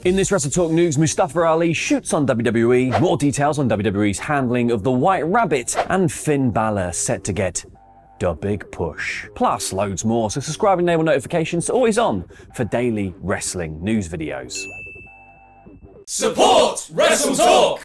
In this WrestleTalk news, Mustafa Ali shoots on WWE, more details on WWE's handling of the White Rabbit, and Finn Balor set to get the big push. Plus loads more, so subscribe and enable notifications to always on for daily wrestling news videos. Support WrestleTalk!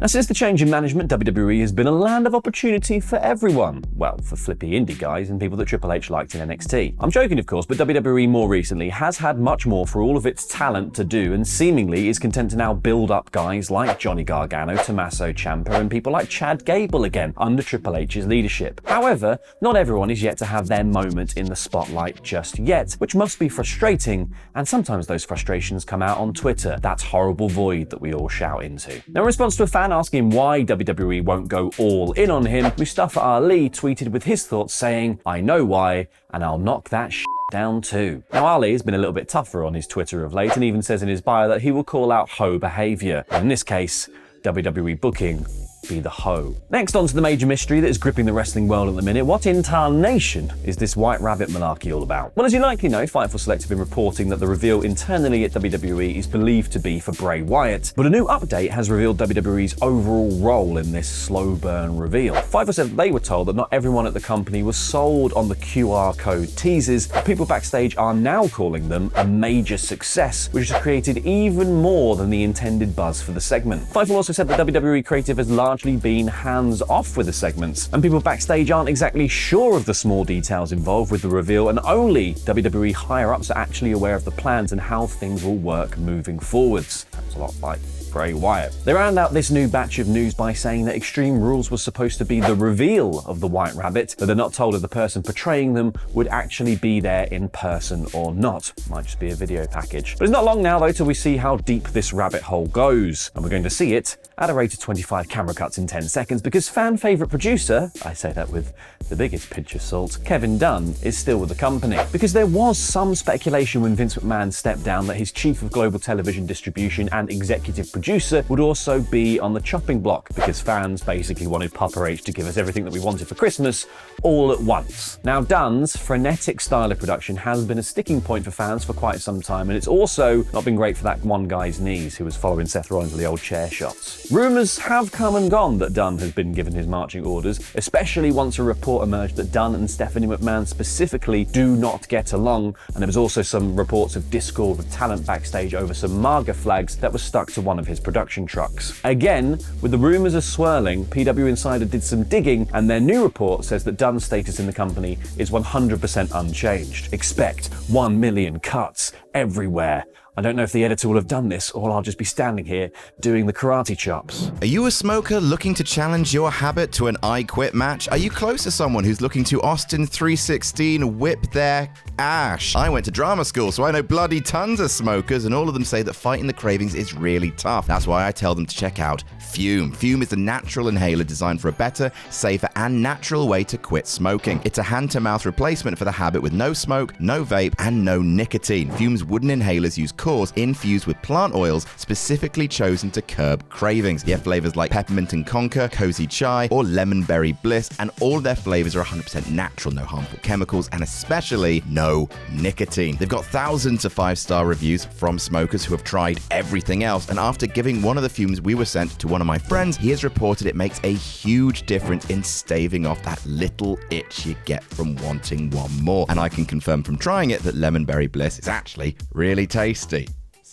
Now, since the change in management, WWE has been a land of opportunity for everyone. Well, for flippy indie guys and people that Triple H liked in NXT. I'm joking, of course, but WWE more recently has had much more for all of its talent to do and seemingly is content to now build up guys like Johnny Gargano, Tommaso Ciampa, and people like Chad Gable again under Triple H's leadership. However, not everyone is yet to have their moment in the spotlight just yet, which must be frustrating, and sometimes those frustrations come out on Twitter, that horrible void that we all shout into. Now, in response to a fan asking why WWE won't go all in on him, Mustafa Ali tweeted with his thoughts saying, "I know why, and I'll knock that down too." Now, Ali has been a little bit tougher on his Twitter of late and even says in his bio that he will call out hoe behaviour. In this case, WWE booking be the hoe. Next, on to the major mystery that is gripping the wrestling world at the minute. What in tarnation is this White Rabbit malarkey all about? Well, as you likely know, Fightful Select have been reporting that the reveal internally at WWE is believed to be for Bray Wyatt, but a new update has revealed WWE's overall role in this slow burn reveal. Fightful said that they were told that not everyone at the company was sold on the QR code teasers, but people backstage are now calling them a major success, which has created even more than the intended buzz for the segment. Fightful also said that WWE creative has largely been hands-off with the segments, and people backstage aren't exactly sure of the small details involved with the reveal, and only WWE higher-ups are actually aware of the plans and how things will work moving forwards. That's a lot like Bray Wyatt. They round out this new batch of news by saying that Extreme Rules was supposed to be the reveal of the White Rabbit, but they're not told if the person portraying them would actually be there in person or not. Might just be a video package. But it's not long now though till we see how deep this rabbit hole goes, and we're going to see it at a rate of 25 camera cuts in 10 seconds because fan favourite producer, I say that with the biggest pinch of salt, Kevin Dunn, is still with the company. Because there was some speculation when Vince McMahon stepped down that his chief of global television distribution and executive producer would also be on the chopping block because fans basically wanted Papa H to give us everything that we wanted for Christmas all at once. Now, Dunn's frenetic style of production has been a sticking point for fans for quite some time, and it's also not been great for that one guy's knees who was following Seth Rollins with the old chair shots. Rumours have come and gone that Dunn has been given his marching orders, especially once a report emerged that Dunn and Stephanie McMahon specifically do not get along, and there was also some reports of discord with talent backstage over some MAGA flags that were stuck to one of his production trucks. Again, with the rumours are swirling, PW Insider did some digging, and their new report says that Dunn's status in the company is 100% unchanged. Expect 1 million cuts everywhere. I don't know if the editor will have done this, or I'll just be standing here doing the karate chops. Are you a smoker looking to challenge your habit to an I Quit match? Are you close to someone who's looking to Austin 316 whip their ash? I went to drama school, so I know bloody tons of smokers, and all of them say that fighting the cravings is really tough. That's why I tell them to check out Fume. Fume is a natural inhaler designed for a better, safer, and natural way to quit smoking. It's a hand-to-mouth replacement for the habit with no smoke, no vape, and no nicotine. Fume's wooden inhalers use cores infused with plant oils specifically chosen to curb cravings. They have flavors like peppermint and conker, cozy chai, or lemon berry bliss, and all of their flavors are 100% natural, no harmful chemicals, and especially no nicotine. They've got thousands of 5-star reviews from smokers who have tried everything else, and after giving one of the fumes we were sent to one of my friends, he has reported it makes a huge difference in staving off that little itch you get from wanting one more. And I can confirm from trying it that lemon berry bliss is actually really tasty.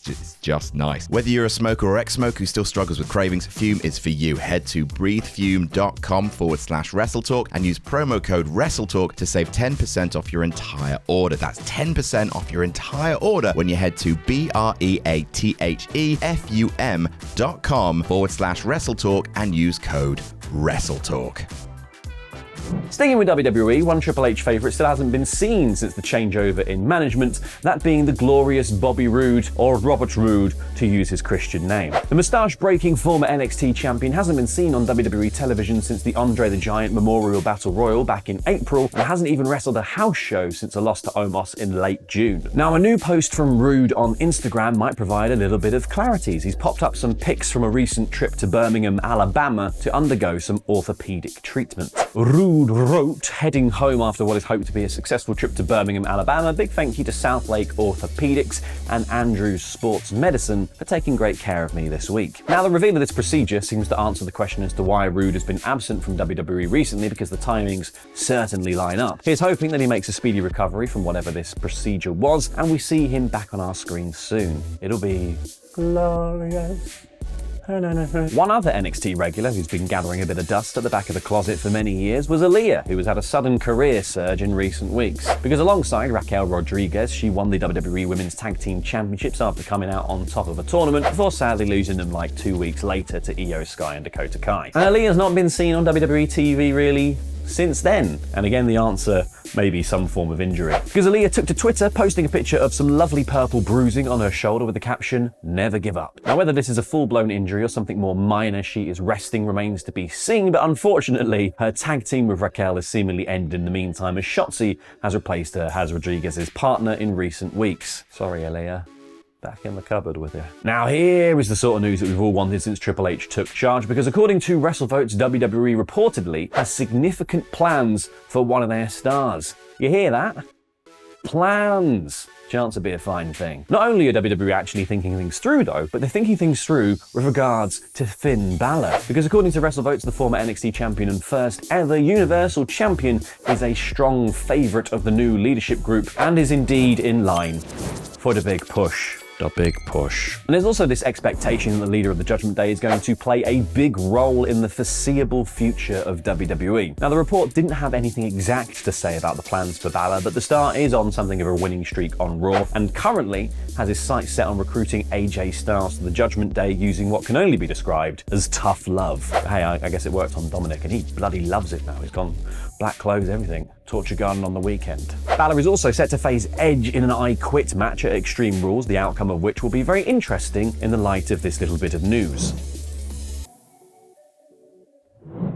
It's just nice. Whether you're a smoker or ex-smoker who still struggles with cravings, Fume is for you. Head to breathefume.com/WrestleTalk and use promo code WrestleTalk to save 10% off your entire order. That's 10% off your entire order when you head to breathefum.com/WrestleTalk and use code WrestleTalk. Sticking with WWE, one Triple H favourite still hasn't been seen since the changeover in management, that being the glorious Bobby Roode, or Robert Roode, to use his Christian name. The moustache-breaking former NXT champion hasn't been seen on WWE television since the Andre the Giant Memorial Battle Royal back in April, and hasn't even wrestled a house show since a loss to Omos in late June. Now, a new post from Roode on Instagram might provide a little bit of clarity. He's popped up some pics from a recent trip to Birmingham, Alabama to undergo some orthopedic treatment. Roode Roode heading home after what is hoped to be a successful trip to Birmingham, Alabama. Big thank you to Southlake Orthopedics and Andrews Sports Medicine for taking great care of me this week. Now, the reveal of this procedure seems to answer the question as to why Roode has been absent from WWE recently, because the timings certainly line up. Here's hoping that he makes a speedy recovery from whatever this procedure was, and we see him back on our screens soon. It'll be glorious. One other NXT regular who's been gathering a bit of dust at the back of the closet for many years was Aliyah, who has had a sudden career surge in recent weeks. Because alongside Raquel Rodriguez, she won the WWE Women's Tag Team Championships after coming out on top of a tournament, before sadly losing them like 2 weeks later to Io Sky and Dakota Kai. And Aliyah's not been seen on WWE TV really since then. And again, the answer may be some form of injury. Because Aliyah took to Twitter, posting a picture of some lovely purple bruising on her shoulder with the caption, "Never give up." Now, whether this is a full-blown injury or something more minor she is resting remains to be seen, but unfortunately, her tag team with Raquel has seemingly ended in the meantime, as Shotzi has replaced her as Rodriguez's partner in recent weeks. Sorry, Aliyah. Back in the cupboard with you. Now, here is the sort of news that we've all wanted since Triple H took charge, because according to WrestleVotes, WWE reportedly has significant plans for one of their stars. You hear that? Plans. Chance to be a fine thing. Not only are WWE actually thinking things through though, but they're thinking things through with regards to Finn Balor. Because according to WrestleVotes, the former NXT champion and first ever Universal Champion is a strong favourite of the new leadership group and is indeed in line for the big push. The big push. And there's also this expectation that the leader of the Judgment Day is going to play a big role in the foreseeable future of WWE. Now, the report didn't have anything exact to say about the plans for Balor, but the star is on something of a winning streak on Raw and currently has his sights set on recruiting AJ Styles to the Judgment Day using what can only be described as tough love. But hey, I guess it worked on Dominic and he bloody loves it now. He's gone black clothes, everything. Torture Garden on the weekend. Balor is also set to face Edge in an I Quit match at Extreme Rules, the outcome of which will be very interesting in the light of this little bit of news.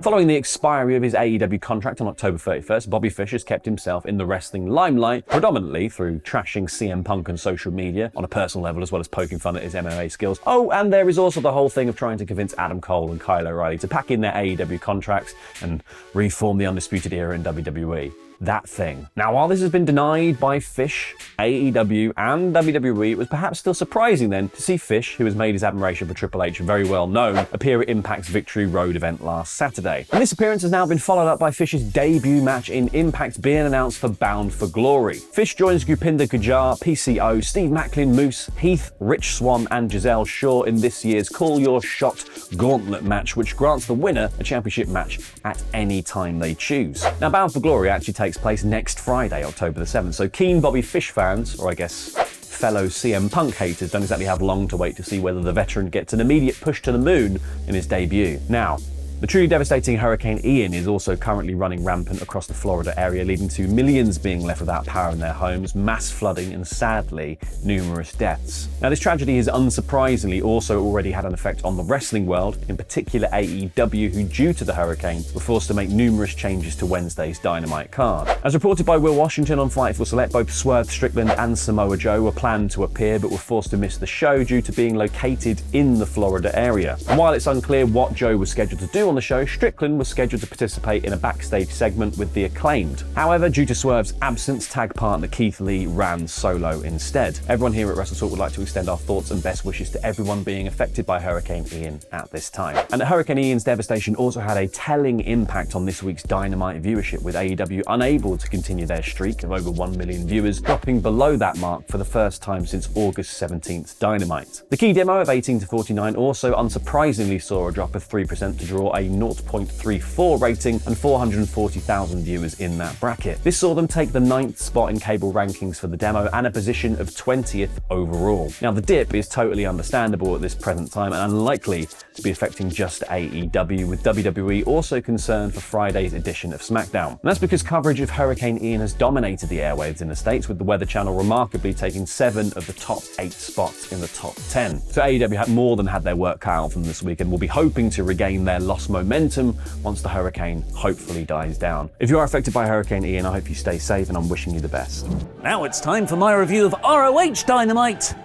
Following the expiry of his AEW contract on October 31st, Bobby Fish has kept himself in the wrestling limelight, predominantly through trashing CM Punk on social media on a personal level, as well as poking fun at his MMA skills. Oh, and there is also the whole thing of trying to convince Adam Cole and Kyle O'Reilly to pack in their AEW contracts and reform the Undisputed Era in WWE. That thing. Now, while this has been denied by Fish, AEW, and WWE, it was perhaps still surprising then to see Fish, who has made his admiration for Triple H very well known, appear at Impact's Victory Road event last Saturday. And this appearance has now been followed up by Fish's debut match in Impact being announced for Bound for Glory. Fish joins Gupinder Gujar, PCO, Steve Macklin, Moose, Heath, Rich Swann, and Giselle Shaw in this year's Call Your Shot Gauntlet match, which grants the winner a championship match at any time they choose. Now, Bound for Glory actually takes place next Friday, October the 7th, so keen Bobby Fish fans, or I guess fellow CM Punk haters, don't exactly have long to wait to see whether the veteran gets an immediate push to the moon in his debut. Now, the truly devastating Hurricane Ian is also currently running rampant across the Florida area, leading to millions being left without power in their homes, mass flooding, and sadly, numerous deaths. Now, this tragedy has unsurprisingly also already had an effect on the wrestling world, in particular AEW, who, due to the hurricane, were forced to make numerous changes to Wednesday's Dynamite card. As reported by Will Washington on Fightful Select, both Swerve Strickland and Samoa Joe were planned to appear, but were forced to miss the show due to being located in the Florida area. And while it's unclear what Joe was scheduled to do on the show, Strickland was scheduled to participate in a backstage segment with the Acclaimed. However, due to Swerve's absence, tag partner Keith Lee ran solo instead. Everyone here at WrestleTalk would like to extend our thoughts and best wishes to everyone being affected by Hurricane Ian at this time. And Hurricane Ian's devastation also had a telling impact on this week's Dynamite viewership, with AEW unable to continue their streak of over 1 million viewers, dropping below that mark for the first time since August 17th Dynamite. The key demo of 18 to 49 also unsurprisingly saw a drop of 3% to draw a 0.34 rating and 440,000 viewers in that bracket. This saw them take the 9th spot in cable rankings for the demo and a position of 20th overall. Now, the dip is totally understandable at this present time and unlikely to be affecting just AEW, with WWE also concerned for Friday's edition of SmackDown. And that's because coverage of Hurricane Ian has dominated the airwaves in the States, with the Weather Channel remarkably taking 7 of the top 8 spots in the top 10. So AEW had more than had their work cut out from this week and will be hoping to regain their lost momentum once the hurricane hopefully dies down. If you are affected by Hurricane Ian, I hope you stay safe and I'm wishing you the best. Now it's time for my review of ROH Dynamite.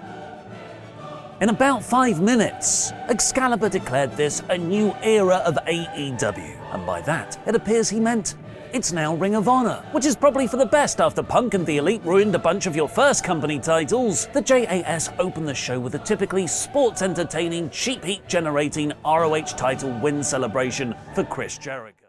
In about 5 minutes, Excalibur declared this a new era of AEW, and by that, it appears he meant it's now Ring of Honor, which is probably for the best after Punk and the Elite ruined a bunch of your first company titles. The JAS opened the show with a typically sports entertaining, cheap heat generating ROH title win celebration for Chris Jericho.